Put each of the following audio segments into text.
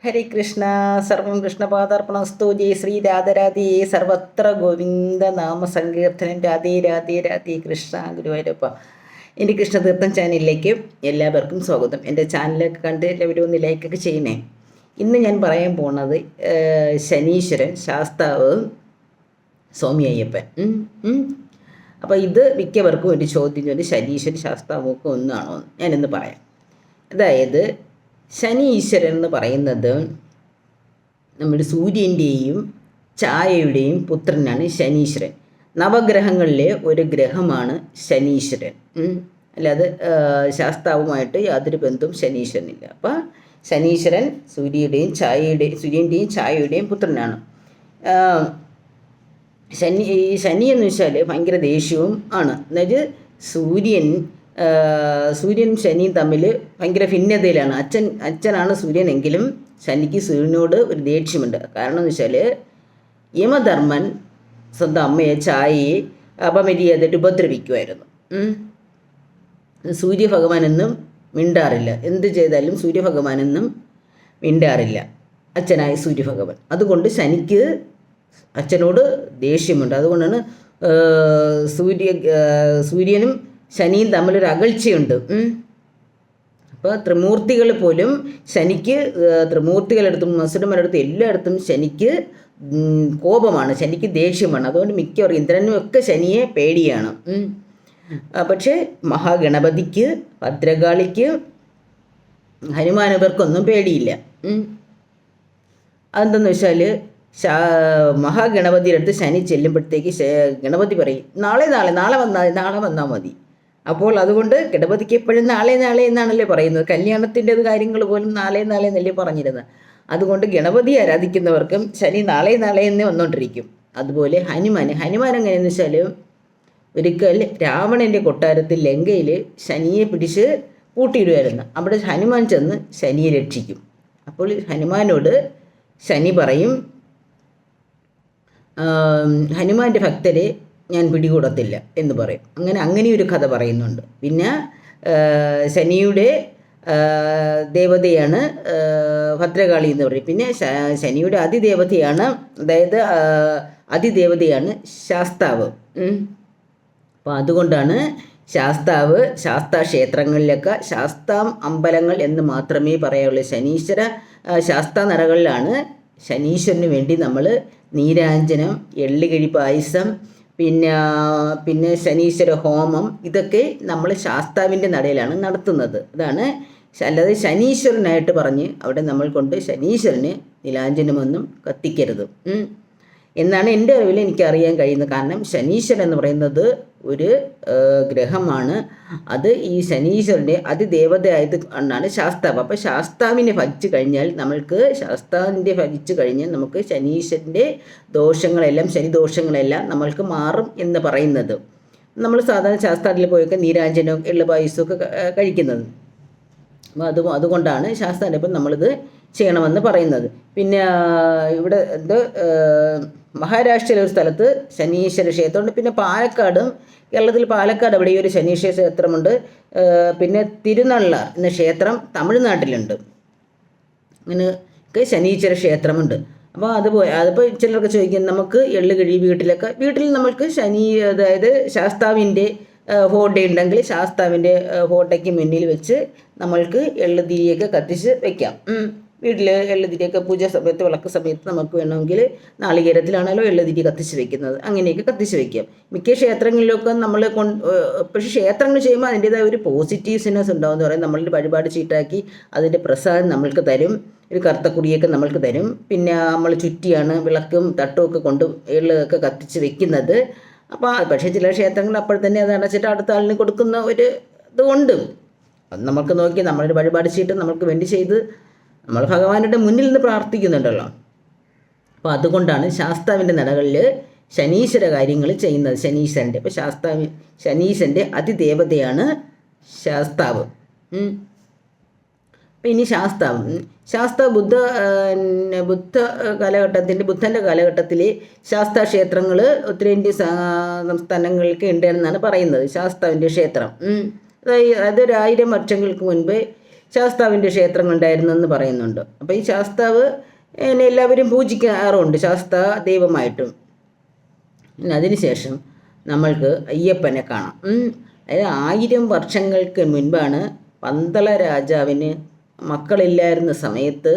ഹരേ കൃഷ്ണ. സർവം കൃഷ്ണപാദാർപ്പണസ്തു. ജയ ശ്രീ രാധരാധേ. സർവത്ര ഗോവിന്ദ നാമ സങ്കീർത്തനം. രാധേ രാധേ രാധേ കൃഷ്ണ ഗുരുവായൂരപ്പ. എൻ്റെ കൃഷ്ണതീർത്ഥം ചാനലിലേക്ക് എല്ലാവർക്കും സ്വാഗതം. എൻ്റെ ചാനലൊക്കെ കണ്ട് എല്ലാവരും ഒന്ന് ലൈക്കൊക്കെ ചെയ്യണേ. ഇന്ന് ഞാൻ പറയാൻ പോണത് ശനീശ്വരൻ, ശാസ്താവ്, സ്വാമി അയ്യപ്പൻ. അപ്പോൾ ഇത് മിക്കവർക്കും ഒരു ചോദ്യം, ശനീശ്വരൻ ശാസ്താവൊക്കെ ഒന്നാണോ എന്ന് ഞാനിന്ന് പറയാം. അതായത് ശനീശ്വരൻ എന്ന് പറയുന്നത് നമ്മുടെ സൂര്യൻ്റെയും ഛായയുടെയും പുത്രനാണ് ശനീശ്വരൻ. നവഗ്രഹങ്ങളിലെ ഒരു ഗ്രഹമാണ് ശനീശ്വരൻ. അല്ലാതെ ശാസ്താവുമായിട്ട് യാതൊരു ബന്ധവും ശനീശ്വരനില്ല. അപ്പം ശനീശ്വരൻ സൂര്യൻ്റെയും ഛായയുടെയും പുത്രനാണ്. ശനി എന്ന് വെച്ചാൽ ഭയങ്കര ദേഷ്യവും ആണ്. അതായത് സൂര്യനും ശനിയും തമ്മിൽ ഭയങ്കര ഭിന്നതയിലാണ്. അച്ഛനാണ് സൂര്യനെങ്കിലും ശനിക്ക് സൂര്യനോട് ഒരു ദേഷ്യമുണ്ട്. കാരണം എന്ന് വെച്ചാൽ യമധർമ്മൻ സ്വന്തം അമ്മയെ ഛായയെ അപമര്യാദയായിട്ട് ഉപദ്രവിക്കുമായിരുന്നു. സൂര്യഭഗവാനെന്നും മിണ്ടാറില്ല. എന്ത് ചെയ്താലും സൂര്യഭഗവാനെന്നും മിണ്ടാറില്ല അച്ഛനായ സൂര്യഭഗവാൻ. അതുകൊണ്ട് ശനിക്ക് അച്ഛനോട് ദേഷ്യമുണ്ട്. അതുകൊണ്ടാണ് സൂര്യനും ശനിയും തമ്മിലൊരു അകൽച്ചയുണ്ട്. അപ്പോൾ ത്രിമൂർത്തികൾ പോലും ശനിക്ക്, ത്രിമൂർത്തികളെടുത്തും മസുരന്മാരെടുത്തും എല്ലായിടത്തും ശനിക്ക് കോപമാണ്, ശനിക്ക് ദേഷ്യമാണ്. അതുകൊണ്ട് മിക്കവാറും ഇന്ദ്രനും ഒക്കെ ശനിയെ പേടിയാണ്. പക്ഷേ മഹാഗണപതിക്ക്, ഭദ്രകാളിക്ക്, ഹനുമാനവർക്കൊന്നും പേടിയില്ല. അതെന്തെന്ന് വെച്ചാൽ മഹാഗണപതിയുടെ അടുത്ത് ശനി ചെല്ലുമ്പോഴത്തേക്ക് ഗണപതി പറയും, നാളെ വന്നാൽ മതി. അപ്പോൾ അതുകൊണ്ട് ഗണപതിക്ക് എപ്പോഴും നാളെ എന്നാണല്ലേ പറയുന്നത്. കല്യാണത്തിൻ്റെത് കാര്യങ്ങൾ പോലും നാളെ എന്നല്ലേ പറഞ്ഞിരുന്നത്. അതുകൊണ്ട് ഗണപതി ആരാധിക്കുന്നവർക്കും ശനി നാളെ എന്നേ വന്നുകൊണ്ടിരിക്കും. അതുപോലെ ഹനുമാൻ എങ്ങനെയെന്ന് വെച്ചാൽ ഒരിക്കൽ രാവണൻ്റെ കൊട്ടാരത്തിൽ ലങ്കയിൽ ശനിയെ പിടിച്ച് പൂട്ടിയിടുമായിരുന്നു. അവിടെ ഹനുമാൻ ചെന്ന് ശനിയെ രക്ഷിക്കും. അപ്പോൾ ഹനുമാനോട് ശനി പറയും, ഹനുമാൻ്റെ ഭക്തരെ ഞാൻ പിടികൂടത്തില്ല എന്ന് പറയും. അങ്ങനെയൊരു കഥ പറയുന്നുണ്ട്. പിന്നെ ശനിയുടെ ദേവതയാണ് ഭദ്രകാളി എന്ന് പറയും. പിന്നെ ശനിയുടെ അതിദേവതയാണ് ശാസ്താവ്. അപ്പോൾ അതുകൊണ്ടാണ് ശാസ്താ ക്ഷേത്രങ്ങളിലൊക്കെ അമ്പലങ്ങൾ എന്ന് മാത്രമേ പറയാവുള്ളൂ. ശാസ്താ നടകളിലാണ് ശനീശ്വരന് വേണ്ടി നമ്മൾ നീരാഞ്ജനം, എള്ളുകിഴി പായസം, പിന്നെ ശനീശ്വര ഹോമം, ഇതൊക്കെ നമ്മൾ ശാസ്താവിൻ്റെ നടയിലാണ് നടത്തുന്നത്. അതാണ്. അല്ലാതെ ശനീശ്വരനായിട്ട് പറഞ്ഞ് അവിടെ നമ്മൾ കൊണ്ട് ശനീശ്വരന് നീലാഞ്ജനമൊന്നും കത്തിക്കരുത് എന്നാണ് എൻ്റെ അറിവിൽ എനിക്കറിയാൻ കഴിയുന്നത്. കാരണം ശനീശ്വരൻ എന്ന് പറയുന്നത് ഒരു ഗ്രഹമാണ്. അത് ഈ ശനീശ്വരൻ്റെ അതിദേവതയായത് കൊണ്ടാണ് ശാസ്താവ്. അപ്പോൾ ശാസ്താവിനെ ഭജിച്ചു കഴിഞ്ഞാൽ നമുക്ക് ശനീശ്വരൻ്റെ ശനിദോഷങ്ങളെല്ലാം നമ്മൾക്ക് മാറും എന്ന് പറയുന്നത്. നമ്മൾ സാധാരണ ശാസ്താവിൽ പോയൊക്കെ നീരാഞ്ജനവും എള്ളു പായസമൊക്കെ കഴിക്കുന്നത്. അതുകൊണ്ടാണ് ശാസ്താവിൻ്റെ ഇപ്പം നമ്മളിത് ചെയ്യണമെന്ന് പറയുന്നത്. പിന്നെ ഇവിടെ മഹാരാഷ്ട്രയിലെ ഒരു സ്ഥലത്ത് ശനീശ്വര ക്ഷേത്രമുണ്ട്. പിന്നെ കേരളത്തിൽ പാലക്കാട് അവിടെ ഒരു ശനീശ്വര ക്ഷേത്രമുണ്ട്. പിന്നെ തിരുനള്ളാർ എന്ന ക്ഷേത്രം തമിഴ്നാട്ടിലുണ്ട്. അങ്ങനെയൊക്കെ ശനീശ്വര ക്ഷേത്രമുണ്ട്. അപ്പോൾ അതിപ്പോൾ ചിലർക്ക് ചോദിക്കും, നമുക്ക് എള്ളുകിഴി വീട്ടിൽ നമ്മൾക്ക് അതായത് ശാസ്താവിൻ്റെ ഫോട്ടോ ഉണ്ടെങ്കിൽ ശാസ്താവിൻ്റെ ഫോട്ടോയ്ക്ക് മുന്നിൽ വെച്ച് നമ്മൾക്ക് എള്ളുതിരിയൊക്കെ കത്തിച്ച് വയ്ക്കാം. വീട്ടിൽ എള്ളുതിരിയൊക്കെ പൂജ സമയത്ത്, വിളക്ക് സമയത്ത് നമുക്ക് വേണമെങ്കിൽ നാളികേരത്തിലാണല്ലോ എള്ളുതിരി കത്തിച്ച് വെക്കുന്നത്. അങ്ങനെയൊക്കെ കത്തിച്ച് വയ്ക്കാം. മിക്ക ക്ഷേത്രങ്ങളിലൊക്കെ നമ്മൾ പക്ഷേ ക്ഷേത്രങ്ങൾ ചെയ്യുമ്പോൾ അതിൻ്റേതായ ഒരു പോസിറ്റീവ്നെസ് ഉണ്ടാവുമെന്ന് പറയും. നമ്മളുടെ വഴിപാട് ചീട്ടാക്കി അതിൻ്റെ പ്രസാദം നമ്മൾക്ക് തരും. ഒരു കറുത്തക്കുടിയൊക്കെ നമ്മൾക്ക് തരും. പിന്നെ നമ്മൾ ചുറ്റിയാണ് വിളക്കും തട്ടും ഒക്കെ കൊണ്ട് എള്ളൊക്കെ കത്തിച്ച് വെക്കുന്നത്. അപ്പോൾ പക്ഷേ ചില ക്ഷേത്രങ്ങൾ അപ്പോൾ തന്നെ അത് അടച്ചിട്ട് അടുത്ത ആളിന് കൊടുക്കുന്ന ഒരു ഇതുകൊണ്ട് അത് നമുക്ക് നോക്കി നമ്മളൊരു വഴിപാട് ചീട്ട് നമ്മൾക്ക് വേണ്ടി ചെയ്ത് നമ്മൾ ഭഗവാനുടെ മുന്നിൽ നിന്ന് പ്രാർത്ഥിക്കുന്നുണ്ടല്ലോ. അപ്പോൾ അതുകൊണ്ടാണ് ശാസ്താവിൻ്റെ നടകളിൽ ശനീശ്വര കാര്യങ്ങൾ ചെയ്യുന്നത്. അപ്പോൾ ശനീശ്വരൻ്റെ അതിദേവതയാണ് ശാസ്താവ്. അപ്പോൾ ഇനി ശാസ്താവ് ബുദ്ധൻ്റെ കാലഘട്ടത്തിലെ ശാസ്താ ക്ഷേത്രങ്ങൾ ഉത്തരേന്ത്യ സംസ്ഥാനങ്ങൾക്ക് ഉണ്ടെന്നാണ് പറയുന്നത്. ശാസ്താവിൻ്റെ ക്ഷേത്രം അതൊരു 1000 വർഷങ്ങൾക്ക് മുൻപ് ശാസ്താവിൻ്റെ ക്ഷേത്രങ്ങളുണ്ടായിരുന്നെന്ന് പറയുന്നുണ്ട്. അപ്പോൾ ഈ ശാസ്താവ് എല്ലാവരും പൂജിക്കാറുണ്ട്, ശാസ്ത ദൈവമായിട്ടും. പിന്നെ അതിനുശേഷം നമ്മൾക്ക് അയ്യപ്പനെ കാണാം. അതായത് 1000 വർഷങ്ങൾക്ക് മുൻപാണ് പന്തള രാജാവിന് മക്കളില്ലായിരുന്ന സമയത്ത്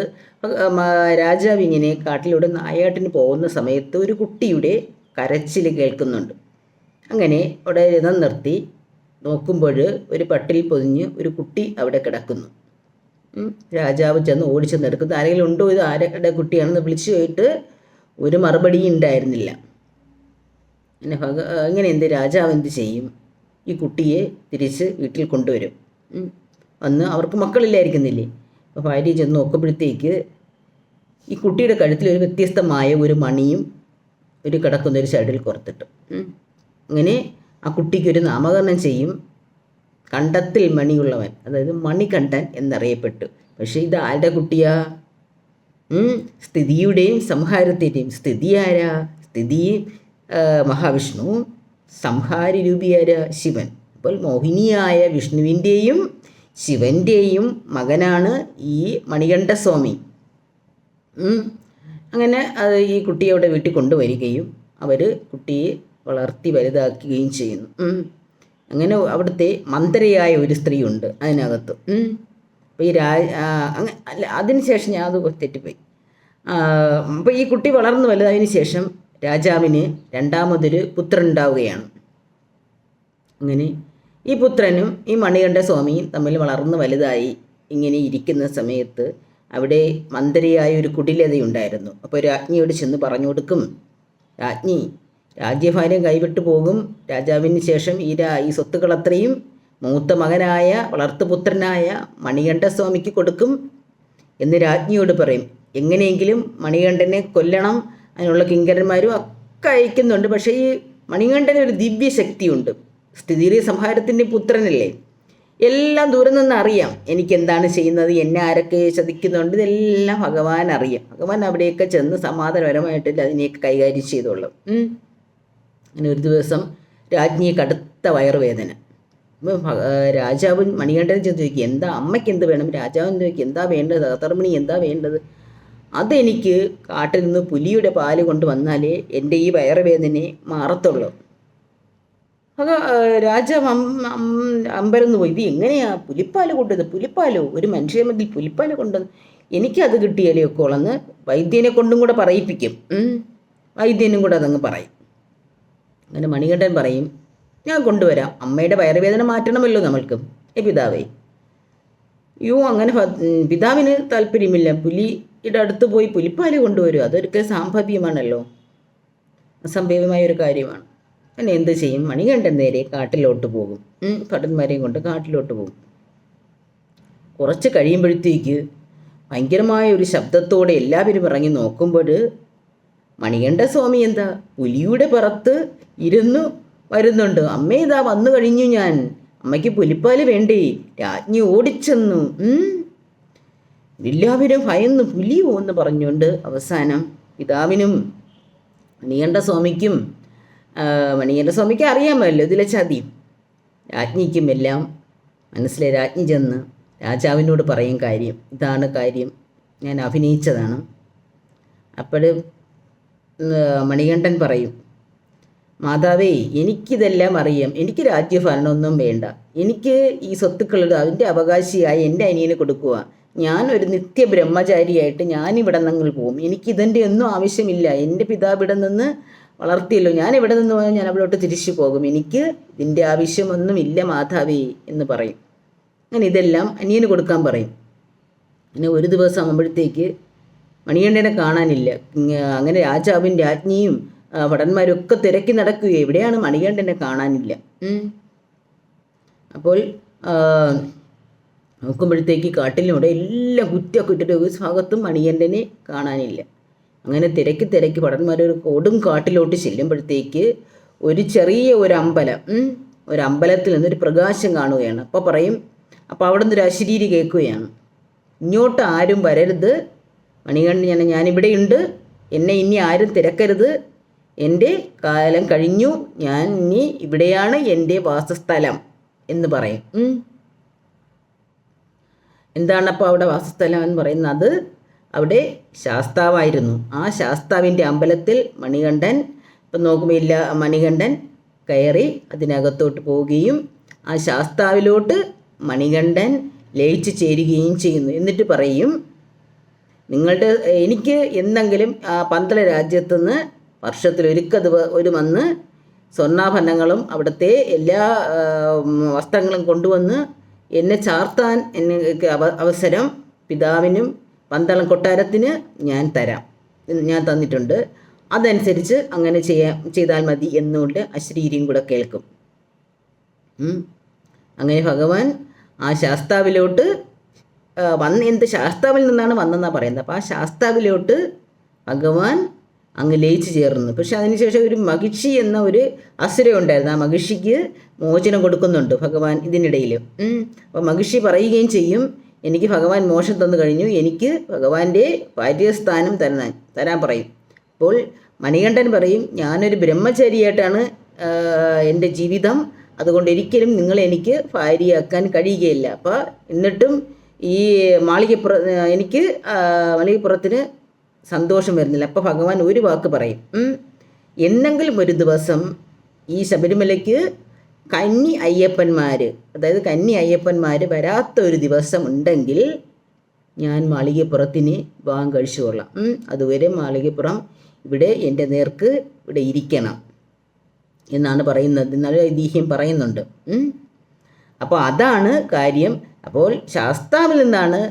രാജാവ് ഇങ്ങനെ കാട്ടിലൂടെ നായാട്ടിന് പോകുന്ന സമയത്ത് ഒരു കുട്ടിയുടെ കരച്ചിൽ കേൾക്കുന്നുണ്ട്. അങ്ങനെ അവിടെ രഥം നിർത്തി നോക്കുമ്പോൾ ഒരു പട്ടിൽ പൊതിഞ്ഞ് ഒരു കുട്ടി അവിടെ കിടക്കുന്നു. രാജാവ് ചെന്ന് ഓടിച്ചെന്ന് എടുക്കുന്നു. ആരെങ്കിലും ഉണ്ടോ, ഇത് ആരുടെ കുട്ടിയാണെന്ന് വിളിച്ചു പോയിട്ട് ഒരു മറുപടിയും ഉണ്ടായിരുന്നില്ല. പിന്നെ ഇങ്ങനെ രാജാവ് എന്ത് ചെയ്യും? ഈ കുട്ടിയെ തിരിച്ച് വീട്ടിൽ കൊണ്ടുവരും. അന്ന് അവർക്ക് മക്കളില്ലായിരിക്കുന്നില്ലേ. അപ്പോൾ ഭാര്യ ചെന്ന് നോക്കുമ്പോഴത്തേക്ക് ഈ കുട്ടിയുടെ കഴുത്തിൽ ഒരു വ്യത്യസ്തമായ ഒരു മണിയും ഒരു കിടക്കുന്ന ഒരു സൈഡിൽ പുറത്തിട്ട്. അങ്ങനെ ആ കുട്ടിക്കൊരു നാമകരണം ചെയ്യും, കണ്ടത്തിൽ മണിയുള്ളവൻ, അതായത് മണികണ്ഠൻ എന്നറിയപ്പെട്ടു. പക്ഷേ ഇത് ആരുടെ കുട്ടിയാ? സ്ഥിതിയുടെയും സംഹാരത്തിൻ്റെയും. സ്ഥിതി ആരാ? സ്ഥിതി മഹാവിഷ്ണു, സംഹാരി രൂപിയാരാ? ശിവൻ. അപ്പോൾ മോഹിനിയായ വിഷ്ണുവിൻ്റെയും ശിവൻ്റെയും മകനാണ് ഈ മണികണ്ഠസ്വാമി. അങ്ങനെ ഈ കുട്ടിയെ അവിടെ വീട്ടിൽ കൊണ്ടുവരികയും അവർ കുട്ടിയെ വളർത്തി വലുതാക്കുകയും ചെയ്യുന്നു. അങ്ങനെ അവിടുത്തെ മന്ത്രിയായ ഒരു സ്ത്രീ ഉണ്ട് അതിനകത്ത്. അപ്പോൾ ഈ അല്ല, അതിനുശേഷം ഞാൻ അത് തെറ്റിപ്പോയി. അപ്പോൾ ഈ കുട്ടി വളർന്നു വലുതായതിനു ശേഷം രാജാവിന് രണ്ടാമതൊരു പുത്രൻ ഉണ്ടാവുകയാണ്. അങ്ങനെ ഈ പുത്രനും ഈ മണികണ്ഠസ്വാമിയും തമ്മിൽ വളർന്നു വലുതായി ഇങ്ങനെ ഇരിക്കുന്ന സമയത്ത് അവിടെ മന്ത്രിയായ ഒരു കുടിലതയുണ്ടായിരുന്നു. അപ്പോൾ രാജ്ഞിയോട് ചെന്ന് പറഞ്ഞു കൊടുക്കും, രാജ്ഞി, രാജ്യഭാരം കൈവിട്ടു പോകും. രാജാവിന് ശേഷം ഈ സ്വത്തുക്കളത്രയും മൂത്ത മകനായ വളർത്തുപുത്രനായ മണികണ്ഠസ്വാമിക്ക് കൊടുക്കും എന്ന് രാജ്ഞിയോട് പറയും. എങ്ങനെയെങ്കിലും മണികണ്ഠനെ കൊല്ലണം, അതിനുള്ള കിങ്കരന്മാരും ഒക്കെ അയക്കുന്നുണ്ട്. പക്ഷേ ഈ മണികണ്ഠന് ഒരു ദിവ്യശക്തിയുണ്ട്. സ്ഥിതിയുടെ സംഹാരത്തിൻ്റെ പുത്രനല്ലേ, എല്ലാം ദൂരെ നിന്ന് അറിയാം എനിക്കെന്താണ് ചെയ്യുന്നത്, എന്നെ ആരൊക്കെ ചതിക്കുന്നുണ്ട്, ഇതെല്ലാം ഭഗവാൻ അറിയാം. ഭഗവാൻ അവിടെയൊക്കെ ചെന്ന് സമാധാനപരമായിട്ടില്ല അതിനെയൊക്കെ കൈകാര്യം ചെയ്തോളും. അങ്ങനെ ഒരു ദിവസം രാജ്ഞിയെ കടുത്ത വയറുവേദന. രാജാവ് മണികണ്ഠനെ ചെന്ന് ചോദിക്കും, എന്താ അമ്മയ്ക്ക് എന്ത് വേണം? രാജാവിന് ചോദിക്കും, എന്താ വേണ്ടത് സഹധർമ്മിണി, എന്താ വേണ്ടത്? അതെനിക്ക് കാട്ടിൽ നിന്ന് പുലിയുടെ പാല് കൊണ്ട് വന്നാലേ എൻ്റെ ഈ വയറുവേദനയെ മാറത്തുള്ളൂ. രാജാവ് അമ്പരന്ന് പോയി, ഇത് എങ്ങനെയാ പുലിപ്പാല് കൊണ്ടത്? പുലിപ്പാലോ? ഒരു മനുഷ്യ മതിൽ പുലിപ്പാല് കൊണ്ടുവന്ന് എനിക്കത് കിട്ടിയാലേ ഒക്കെ ഉള്ളെന്ന് വൈദ്യനെ കൊണ്ടും കൂടെ പറയിപ്പിക്കും. വൈദ്യനും കൂടെ അതങ്ങ് പറയും. അങ്ങനെ മണികണ്ഠൻ പറയും, ഞാൻ കൊണ്ടുവരാം, അമ്മയുടെ വയറുവേദന മാറ്റണമല്ലോ നമ്മൾക്ക്. പിതാവേ, അങ്ങനെ പിതാവിന് താല്പര്യമില്ല. പുലിയുടെ അടുത്ത് പോയി പുലിപ്പാല് കൊണ്ടുവരും, അതൊരിക്കലും സാംഭവ്യമാണല്ലോ, അസംഭവ്യമായ ഒരു കാര്യമാണ്. പിന്നെ എന്ത് ചെയ്യും? മണികണ്ഠൻ നേരെ കാട്ടിലോട്ട് പോകും. ഭടന്മാരെയും കൊണ്ട് കാട്ടിലോട്ട് പോകും. കുറച്ച് കഴിയുമ്പോഴത്തേക്ക് ഭയങ്കരമായ ഒരു ശബ്ദത്തോടെ എല്ലാവരും ഇറങ്ങി നോക്കുമ്പോൾ മണികണ്ഠസ്വാമി എന്താ പുലിയുടെ പുറത്ത് ഇരുന്നു വരുന്നുണ്ട്. അമ്മേ, ഇതാ വന്നു കഴിഞ്ഞു ഞാൻ, അമ്മയ്ക്ക് പുലിപ്പാല് വേണ്ടേ? രാജ്ഞി ഓടിച്ചെന്നു. എല്ലാവരും ഭയന്ന് പുലിയോ എന്ന് പറഞ്ഞുകൊണ്ട് അവസാനം പിതാവിനും മണികണ്ഠസ്വാമിക്ക് അറിയാമല്ലോ ഇതിലെ ചതി. രാജ്ഞിക്കും എല്ലാം മനസ്സിലെ. രാജ്ഞി ചെന്ന് രാജാവിനോട് പറയും കാര്യം, ഇതാണ് കാര്യം, ഞാൻ അഭിനയിച്ചതാണ്. അപ്പോൾ മണികണ്ഠൻ പറയും, മാതാവേ, എനിക്കിതെല്ലാം അറിയാം, എനിക്ക് രാജ്യഭരണമൊന്നും വേണ്ട, എനിക്ക് ഈ സ്വത്തുക്കളുടെ അതിൻ്റെ അവകാശിയായി എൻ്റെ അനിയന് കൊടുക്കുക. ഞാനൊരു നിത്യബ്രഹ്മചാരിയായിട്ട് ഞാനിവിടെ നിന്ന് പോകും, എനിക്കിതിൻ്റെ ഒന്നും ആവശ്യമില്ല. എൻ്റെ പിതാവ് ഇവിടെ നിന്ന് വളർത്തിയല്ലോ, ഞാൻ ഇവിടെ നിന്ന് പോയാൽ ഞാൻ അവിടോട്ട് തിരിച്ചു പോകും, എനിക്ക് ഇതിൻ്റെ ആവശ്യമൊന്നുമില്ല മാതാവേ എന്ന് പറയും. അങ്ങനെ ഇതെല്ലാം അനിയന് കൊടുക്കാൻ പറയും. പിന്നെ ഒരു ദിവസം ആകുമ്പോഴത്തേക്ക് മണികണ്ഠനെ കാണാനില്ല. അങ്ങനെ രാജാവും രാജ്ഞിയും ഭടന്മാരൊക്കെ തിരക്കി നടക്കുകയോ, എവിടെയാണ് മണികണ്ഠനെ കാണാനില്ല. അപ്പോൾ നോക്കുമ്പോഴത്തേക്ക് കാട്ടിലൂടെ എല്ലാം കുറ്റക്കുറ്റിട്ട് ഒരു ഭാഗത്തും മണികണ്ഠനെ കാണാനില്ല. അങ്ങനെ തിരക്കി ഭടന്മാരൊരു കൊടും കാട്ടിലോട്ട് ചെല്ലുമ്പോഴത്തേക്ക് ഒരു ചെറിയ ഒരു അമ്പലത്തിൽ നിന്നൊരു പ്രകാശം കാണുകയാണ്. അപ്പോൾ പറയും, അപ്പോൾ അവിടെ നിന്നൊരു അശരീരി കേൾക്കുകയാണ്, ഇങ്ങോട്ട് ആരും വരരുത്, മണികണ്ഠൻ ഞാനിവിടെയുണ്ട്, എന്നെ ഇനി ആരും തിരക്കരുത്, എൻ്റെ കാലം കഴിഞ്ഞു, ഞാൻ ഇനി ഇവിടെയാണ് എൻ്റെ വാസസ്ഥലം എന്ന് പറയും. എന്താണ് അപ്പോൾ അവിടെ വാസസ്ഥലം എന്ന് പറയുന്നത്? അവിടെ ശാസ്താവായിരുന്നു. ആ ശാസ്താവിൻ്റെ അമ്പലത്തിൽ മണികണ്ഠൻ, ഇപ്പം നോക്കുമ്പോൾ ഇല്ല, മണികണ്ഠൻ കയറി അതിനകത്തോട്ട് പോവുകയും ആ ശാസ്താവിലോട്ട് മണികണ്ഠൻ ലയിച്ചു ചേരുകയും ചെയ്യുന്നു. എന്നിട്ട് പറയും, എനിക്ക് എന്നെങ്കിലും ആ പന്തള രാജ്യത്തുനിന്ന് വർഷത്തിൽ ഒരു വന്ന് സ്വർണ്ണാഭരണങ്ങളും അവിടുത്തെ എല്ലാ വസ്ത്രങ്ങളും കൊണ്ടുവന്ന് എന്നെ ചാർത്താൻ എനിക്ക് അവസരം പിതാവിനും പന്തളം കൊട്ടാരത്തിന് ഞാൻ തന്നിട്ടുണ്ട്. അതനുസരിച്ച് അങ്ങനെ ചെയ്താൽ മതി എന്നുകൊണ്ട് അശരീരിയും കൂടെ കേൾക്കും. അങ്ങനെ ഭഗവാൻ ആ ശാസ്താവിലോട്ട് ശാസ്താവിൽ നിന്നാണ് വന്നെന്നാണ് പറയുന്നത്. അപ്പോൾ ആ ശാസ്താവിലോട്ട് ഭഗവാൻ അങ്ങ് ലയിച്ചു ചേർന്നു. പക്ഷെ അതിനുശേഷം ഒരു മഹിഷി എന്ന ഒരു അസുര ഉണ്ടായിരുന്നു. ആ മഹിഷിക്ക് മോചനം കൊടുക്കുന്നുണ്ട് ഭഗവാൻ ഇതിനിടയിൽ. അപ്പോൾ മഹിഷി പറയുകയും ചെയ്യും, എനിക്ക് ഭഗവാൻ മോക്ഷം തന്നു കഴിഞ്ഞു, എനിക്ക് ഭഗവാന്റെ ഭാര്യസ്ഥാനം തരാൻ പറയും. അപ്പോൾ മണികണ്ഠൻ പറയും, ഞാനൊരു ബ്രഹ്മചാരിയായിട്ടാണ് എൻ്റെ ജീവിതം, അതുകൊണ്ട് ഒരിക്കലും എനിക്ക് ഭാര്യയാക്കാൻ കഴിയുകയില്ല. അപ്പോൾ എന്നിട്ടും ഈ എനിക്ക് മാളികപ്പുറത്തിന് സന്തോഷം വരുന്നില്ല. അപ്പോൾ ഭഗവാൻ ഒരു വാക്ക് പറയും, എന്നെങ്കിലും ഒരു ദിവസം ഈ ശബരിമലയ്ക്ക് കന്നി അയ്യപ്പന്മാർ വരാത്ത ഒരു ദിവസം ഉണ്ടെങ്കിൽ ഞാൻ മാളികപ്പുറത്തിന് വിവാഹം കഴിച്ചു കൊള്ളാം. അതുവരെ മാളികപ്പുറം ഇവിടെ എൻ്റെ നേർക്ക് ഇവിടെ ഇരിക്കണം എന്നാണ് പറയുന്നത്. എന്നാലും ഐതിഹ്യം പറയുന്നുണ്ട്. അപ്പോൾ അതാണ് കാര്യം. അപ്പോൾ ശാസ്താവിൽ നിന്നാണ്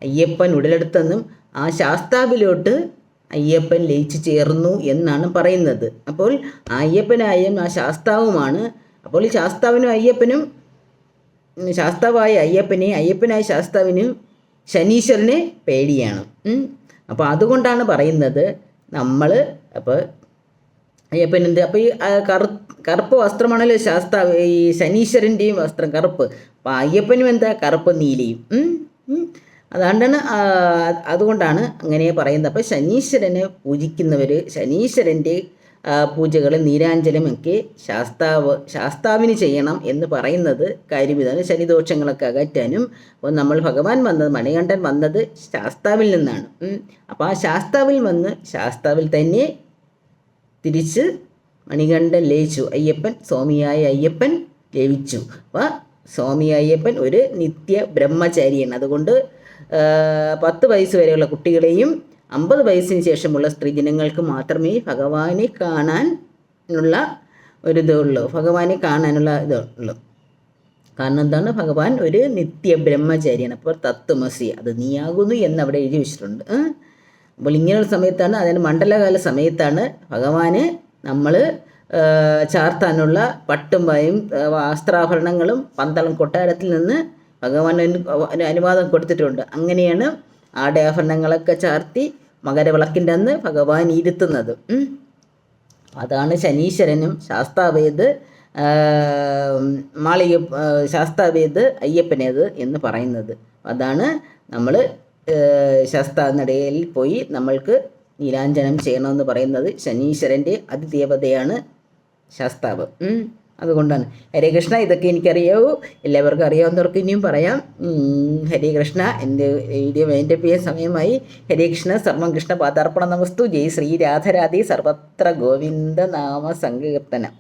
അയ്യപ്പൻ ഉടലെടുത്തെന്നും ആ ശാസ്താവിലോട്ട് അയ്യപ്പൻ ലയിച്ചു ചേർന്നു എന്നാണ് പറയുന്നത്. അപ്പോൾ അയ്യപ്പനായും ആ ശാസ്താവുമാണ്. അപ്പോൾ ഈ ശാസ്താവിനും അയ്യപ്പനും, ശാസ്താവായ അയ്യപ്പനായ ശാസ്താവിനും ശനീശ്വരനെ പേടിയാണ്. അപ്പോൾ അതുകൊണ്ടാണ് പറയുന്നത് അപ്പോൾ അയ്യപ്പൻ അപ്പോൾ ഈ കറുപ്പ് വസ്ത്രമാണല്ലോ ഈ ശനീശ്വരൻ്റെയും വസ്ത്രം കറുപ്പ്. അപ്പോൾ അയ്യപ്പനും കറുപ്പ് നീലയും. അതുകൊണ്ടാണ് അങ്ങനെ പറയുന്നത്. അപ്പോൾ ശനീശ്വരനെ പൂജിക്കുന്നവർ ശനീശ്വരൻ്റെ പൂജകൾ നീരാഞ്ജനമൊക്കെ ശാസ്താവിന് ചെയ്യണം എന്ന് പറയുന്നത് കാര്യം ഇതാണ്. ശനിദോഷങ്ങളൊക്കെ അകറ്റാനും. അപ്പോൾ മണികണ്ഠൻ വന്നത് ശാസ്താവിൽ നിന്നാണ്. അപ്പോൾ ആ ശാസ്താവിൽ വന്ന് ശാസ്താവിൽ തന്നെ തിരിച്ച് മണികണ്ഠൻ ലയിച്ചു. സ്വാമിയായ അയ്യപ്പൻ ലയിച്ചു. അപ്പോൾ സ്വാമിയായ അയ്യപ്പൻ ഒരു നിത്യ ബ്രഹ്മചാരിയാണ്. അതുകൊണ്ട് 10 വയസ്സ് വരെയുള്ള കുട്ടികളെയും 50 വയസ്സിന് ശേഷമുള്ള സ്ത്രീജനങ്ങൾക്ക് മാത്രമേ ഭഗവാനെ കാണാനുള്ള ഇതുള്ളൂ. കാരണം എന്താണ്? ഭഗവാൻ ഒരു നിത്യ ബ്രഹ്മചാരിയാണ്. അപ്പോൾ തത്വമസി അത് നീയാകുന്നു എന്ന് അവിടെ എഴുതി വെച്ചിട്ടുണ്ട്. അപ്പോൾ ഇങ്ങനെയുള്ള സമയത്താണ്, അതായത് മണ്ഡലകാല സമയത്താണ് ഭഗവാന് നമ്മൾ ചാർത്താനുള്ള പട്ടും പായും വസ്ത്രാഭരണങ്ങളും പന്തളം കൊട്ടാരത്തിൽ നിന്ന് ഭഗവാൻ അനുവാദം കൊടുത്തിട്ടുണ്ട്. അങ്ങനെയാണ് ആടയാഭരണങ്ങളൊക്കെ ചാർത്തി മകരവിളക്കിൻ്റെ അന്ന് ഭഗവാൻ ഇരുത്തുന്നത്. അതാണ് ശനീശ്വരനും ശാസ്താവേത് അയ്യപ്പനേത് എന്ന് പറയുന്നത്. അതാണ് നമ്മൾ ശാസ്താനടയിൽ പോയി നമ്മൾക്ക് നീരാഞ്ജനം ചെയ്യണമെന്ന് പറയുന്നത്. ശനീശ്വരൻ്റെ അതിദേവതയാണ് ശാസ്താവ്. അതുകൊണ്ടാണ്. ഹരേ കൃഷ്ണ. ഇതൊക്കെ എനിക്കറിയാവൂ, എല്ലാവർക്കും അറിയാവുന്നവർക്ക് ഇനിയും പറയാം. ഹരേ കൃഷ്ണ. എൻ്റെ വീഡിയോ എൻ്റെ സമയമായി. ഹരേ കൃഷ്ണ. സർവം കൃഷ്ണ പാദാർപ്പണ നമസ്തു. ജയ് ശ്രീ രാധരാധി സർവത്ര ഗോവിന്ദ നാമ സങ്കീർത്തനം.